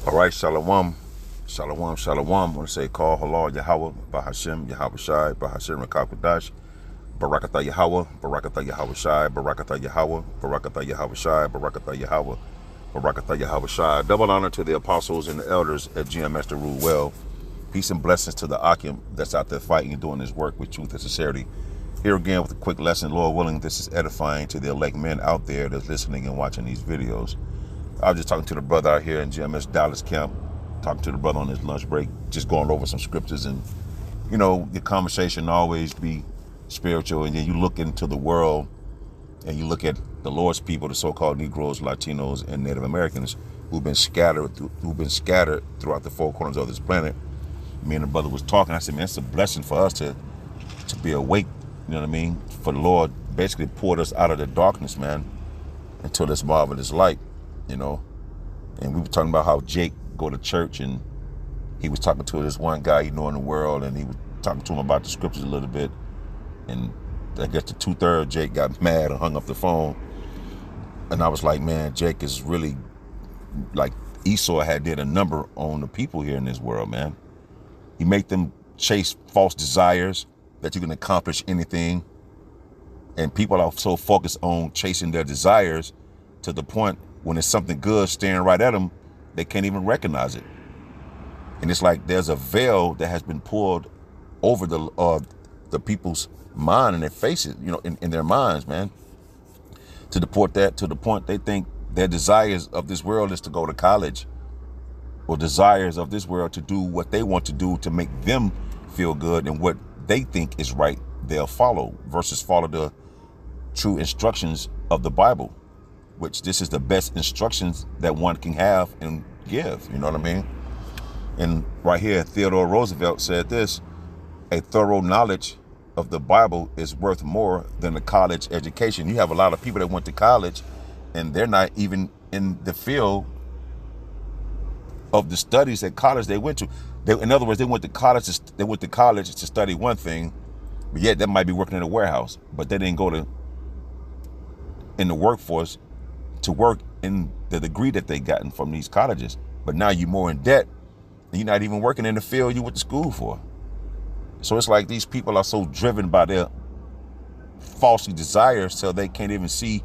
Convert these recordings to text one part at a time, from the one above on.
All right, Shalom. Shalom, Shalom. I want to say call Halal Yahweh, Bahashem, Yahweh Shai, Bahashem Rakakwadash, Barakatah Yahweh, Barakatah Yahweh Shai, Barakatah Yahweh, Barakatah Yahweh Shai, Barakatah Yahweh, Barakatah Yahweh Shai. Double honor to the apostles and the elders at GMS to rule well. Peace and blessings to the Akim that's out there fighting and doing his work with truth and sincerity. Here again with a quick lesson. Lord willing, this is edifying to the elect men out there that's listening and watching these videos. I was just talking to the brother out here in GMS Dallas camp, talking to the brother on his lunch break, just going over some scriptures. And, you know, the conversation always be spiritual. And then you look into the world and you look at the Lord's people, the so-called Negroes, Latinos, and Native Americans who've been scattered throughout the four corners of this planet. Me and the brother was talking. I said, man, it's a blessing for us to be awake. You know what I mean? For the Lord basically poured us out of the darkness, man, into this marvelous light. You know, and we were talking about how Jake go to church, and he was talking to this one guy he knew in the world, and he was talking to him about the scriptures a little bit, and I guess the 2/3 Jake got mad and hung up the phone. And I was like, man, Jake is really like Esau had did a number on the people here in this world, man. He made them chase false desires that you can accomplish anything, and people are so focused on chasing their desires to the point when it's something good staring right at them, they can't even recognize it. And it's like there's a veil that has been pulled over the people's mind and their faces, you know, in their minds, man. To the point they think their desires of this world is to go to college, or desires of this world to do what they want to do to make them feel good, and what they think is right, they'll follow, versus follow the true instructions of the Bible, which this is the best instructions that one can have and give, you know what I mean? And right here, Theodore Roosevelt said this: a thorough knowledge of the Bible is worth more than a college education. You have a lot of people that went to college and they're not even in the field of the studies at college they went to. In other words, they went to college to study one thing, but yet that might be working in a warehouse, but they didn't go in the workforce to work in the degree that they gotten from these colleges. But now you're more in debt and you're not even working in the field you went to school for. So it's like these people are so driven by their falsely desires till they can't even see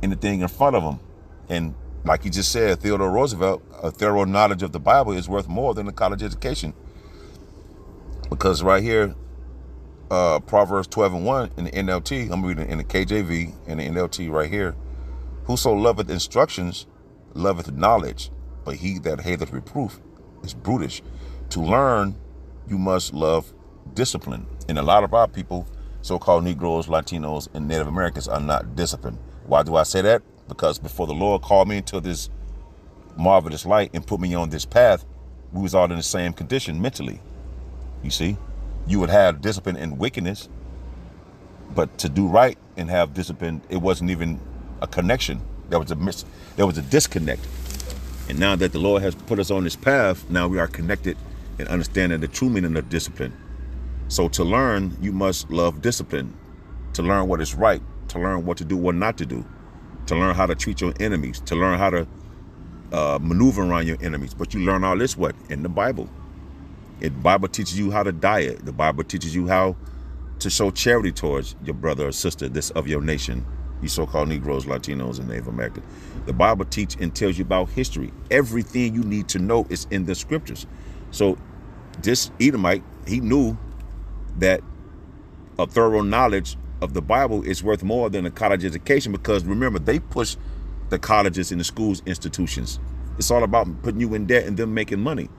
anything in front of them. And like he just said, Theodore Roosevelt, a thorough knowledge of the Bible is worth more than a college education. Because right here, Proverbs 12:1 in the NLT, I'm reading in the KJV and the NLT right here. Whoso loveth instructions loveth knowledge, but he that hateth reproof is brutish. To learn, you must love discipline. And a lot of our people, so-called Negroes, Latinos, and Native Americans, are not disciplined. Why do I say that? Because before the Lord called me into this marvelous light and put me on this path, we was all in the same condition mentally. You see, you would have discipline and wickedness, but to do right and have discipline, it wasn't even a connection. There was a disconnect. And now that the Lord has put us on this path, now we are connected and understanding the true meaning of discipline. So to learn, you must love discipline. To learn what is right, to learn what to do, what not to do, to learn how to treat your enemies, to learn how to maneuver around your enemies. But you learn all this what? In the Bible. The Bible teaches you how to diet. The Bible teaches you how to show charity towards your brother or sister this of your nation, you so-called Negroes, Latinos, and Native Americans. The Bible teaches and tells you about history. Everything you need to know is in the scriptures. So this Edomite, he knew that a thorough knowledge of the Bible is worth more than a college education, because remember, they push the colleges and the schools institutions. It's all about putting you in debt and them making money.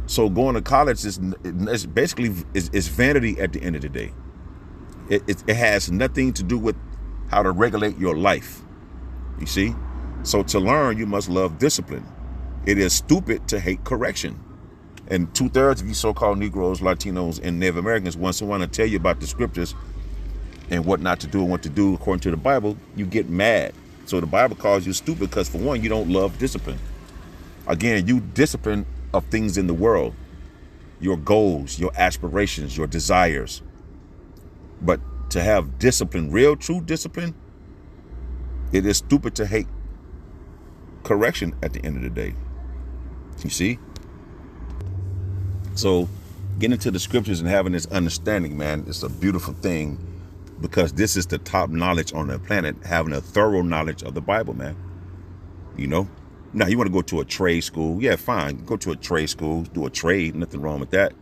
So going to college is basically vanity at the end of the day. It has nothing to do with how to regulate your life. You see? So to learn, you must love discipline. It is stupid to hate correction. And 2/3 of you so-called Negroes, Latinos, and Native Americans, once someone to tell you about the scriptures and what not to do and what to do according to the Bible, you get mad. So the Bible calls you stupid because, for one, you don't love discipline. Again, you discipline of things in the world, your goals, your aspirations, your desires. But to have discipline, real true discipline, it is stupid to hate correction at the end of the day. You see? So getting into the scriptures and having this understanding, man, it's a beautiful thing, because this is the top knowledge on the planet, having a thorough knowledge of the Bible, man. You know? Now, you want to go to a trade school. Yeah, fine. Go to a trade school, do a trade. Nothing wrong with that.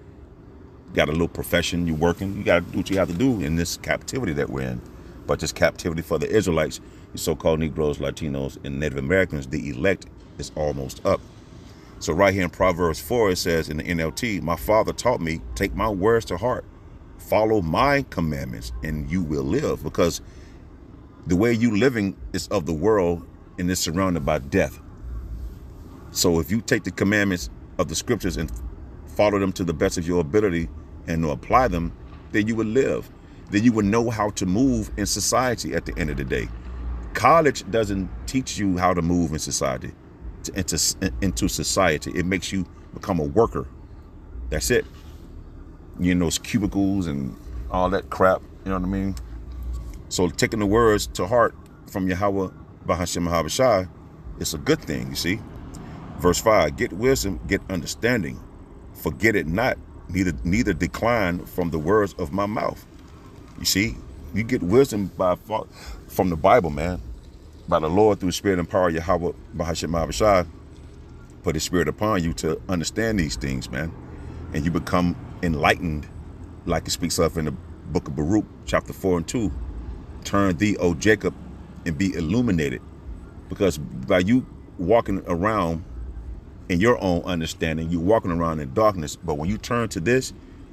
Got a little profession, you're working. You got to do what you have to do in this captivity that we're in. But this captivity for the Israelites, the so-called Negroes, Latinos, and Native Americans, the elect, is almost up. So right here in Proverbs 4, it says in the NLT, my father taught me, take my words to heart, follow my commandments, and you will live. Because the way you living is of the world and is surrounded by death. So if you take the commandments of the scriptures and follow them to the best of your ability and to apply them, then you would live. Then you would know how to move in society at the end of the day. College doesn't teach you how to move in society, into society. It makes you become a worker. That's it. You know, those cubicles and all that crap, you know what I mean? So taking the words to heart from Yahweh Bahashem Mahabashai, it's a good thing, you see? Verse 5, get wisdom, get understanding. Forget it not, neither decline from the words of my mouth. You see, you get wisdom from the Bible, man. By the Lord, through the Spirit and power of Yahweh Bahashem Mahabashai, put His Spirit upon you to understand these things, man. And you become enlightened, like it speaks of in the book of Baruch, chapter 4 and 2. Turn thee, O Jacob, and be illuminated. Because by you walking around in your own understanding, you're walking around in darkness. But when you turn to this,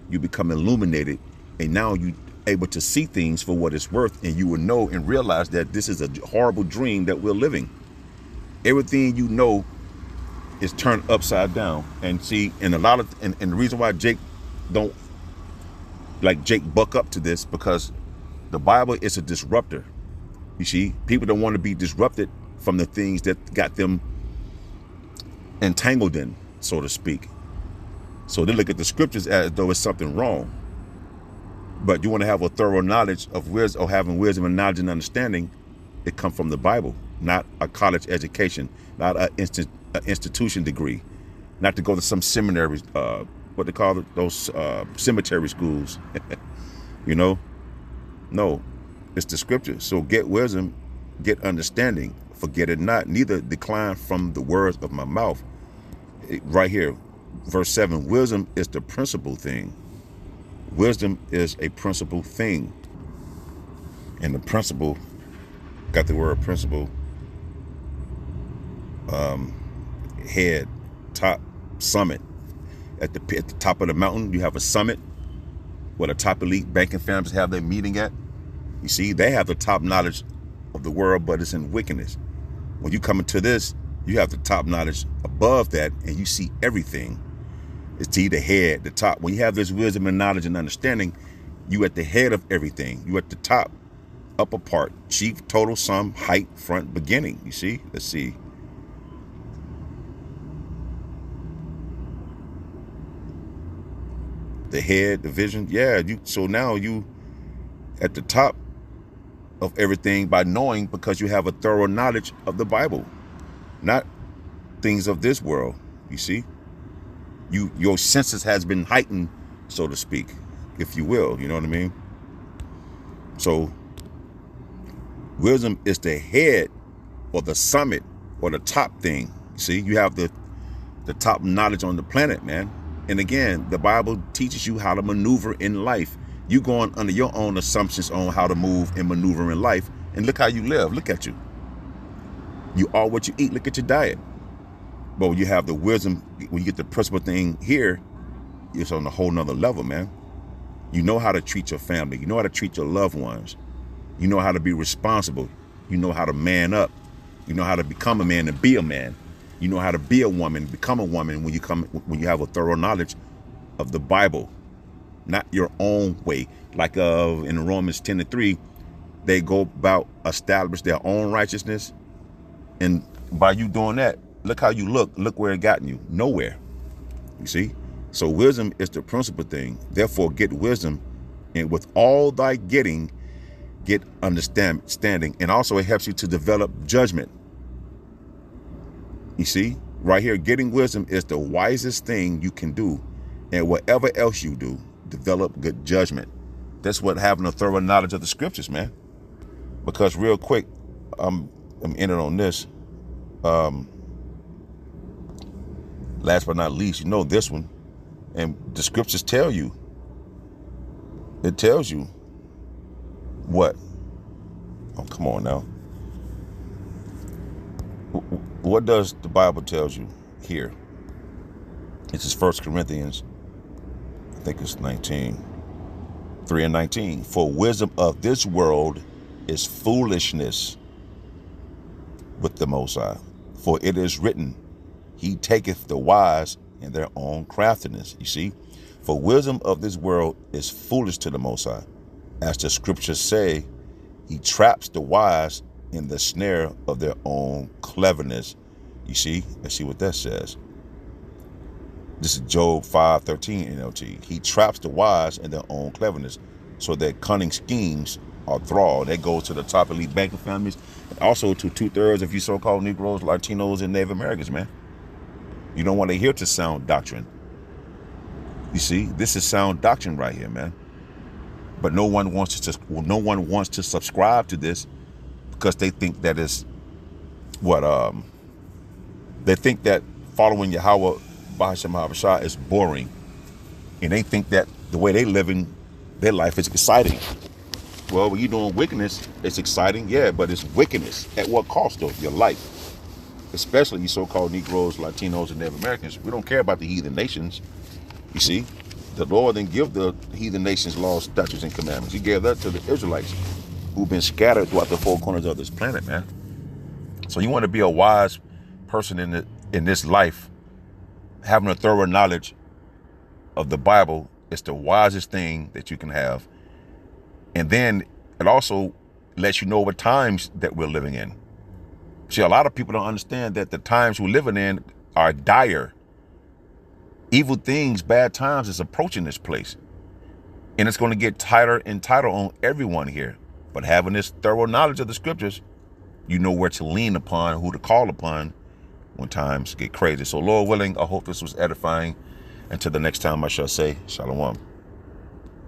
you become illuminated. And now you able to see things for what it's worth. And you will know and realize that this is a horrible dream that we're living. Everything you know is turned upside down. And see, and the reason why Jake buck up to this, because the Bible is a disruptor. You see, people don't want to be disrupted from the things that got them entangled in, so to speak. So they look at the scriptures as though it's something wrong. But you want to have a thorough knowledge of wisdom, or having wisdom and knowledge and understanding, it comes from the Bible, not a college education, not an institution degree, not to go to some seminaries, what they call those cemetery schools. You know, no, it's the scripture. So get wisdom, get understanding. Forget it not, neither decline from the words of my mouth. Right here, verse 7, wisdom is the principal thing. Wisdom is a principal thing. And the principle, got the word principle, head, top, summit. At the top of the mountain, you have a summit where the top elite banking families have their meeting at. You see, they have the top knowledge of the world, but it's in wickedness. When you come into this, you have the top knowledge above that, and you see everything. It's the head, the top. When you have this wisdom and knowledge and understanding, you at the head of everything. You at the top, upper part, chief, total, sum, height, front, beginning. You see? Let's see. The head, the vision. Yeah, so now you at the top of everything by knowing, because you have a thorough knowledge of the Bible, not things of this world. You see? Your senses has been heightened, so to speak, if you will. You know what I mean? So wisdom is the head or the summit or the top thing. See, you have the top knowledge on the planet, man. And again, the Bible teaches you how to maneuver in life. You going under your own assumptions on how to move and maneuver in life. And look how you live. Look at you. You are what you eat. Look at your diet. But when you have the wisdom, when you get the principal thing here, it's on a whole nother level, man. You know how to treat your family. You know how to treat your loved ones. You know how to be responsible. You know how to man up. You know how to become a man and be a man. You know how to be a woman, become a woman when you have a thorough knowledge of the Bible, not your own way. Like in Romans 10:3, they go about establish their own righteousness. And by you doing that, look how you look. Look where it gotten you. Nowhere. You see? So wisdom is the principal thing. Therefore, get wisdom, and with all thy getting, get understanding. And also it helps you to develop judgment. You see? Right here, getting wisdom is the wisest thing you can do. And whatever else you do, develop good judgment. That's what having a thorough knowledge of the scriptures, man. Because real quick, I'm ending on this. Last but not least, you know this one. And the scriptures tell you. It tells you what? Oh, come on now. What does the Bible tells you here? This is 1 Corinthians, I think it's 19, 3 and 19. For wisdom of this world is foolishness with the Most High. For it is written, he taketh the wise in their own craftiness. You see, for wisdom of this world is foolish to the Most High. As the scriptures say, he traps the wise in the snare of their own cleverness. You see, let's see what that says. This is Job 5:13 NLT. He traps the wise in their own cleverness, so that cunning schemes are thrall. That goes to the top elite banking families, and also to 2/3 of you so-called Negroes, Latinos, and Native Americans, man. You don't want to hear to sound doctrine. You see, this is sound doctrine right here, man. But no one wants to subscribe to this because they think that is what they think that following Yahweh Bahashem Habashah is boring, and they think that the way they living their life is exciting. Well, when you're doing wickedness, it's exciting, yeah, but it's wickedness at what cost though? Your life. Especially you so-called Negroes, Latinos, and Native Americans. We don't care about the heathen nations. You see, the Lord didn't give the heathen nations laws, statutes, and commandments. He gave that to the Israelites who've been scattered throughout the four corners of this planet, man. So you want to be a wise person in this life, having a thorough knowledge of the Bible is the wisest thing that you can have. And then it also lets you know what times that we're living in. See, a lot of people don't understand that the times we're living in are dire. Evil things, bad times is approaching this place. And it's going to get tighter and tighter on everyone here. But having this thorough knowledge of the scriptures, you know where to lean upon, who to call upon when times get crazy. So Lord willing, I hope this was edifying. Until the next time, I shall say, Shalom.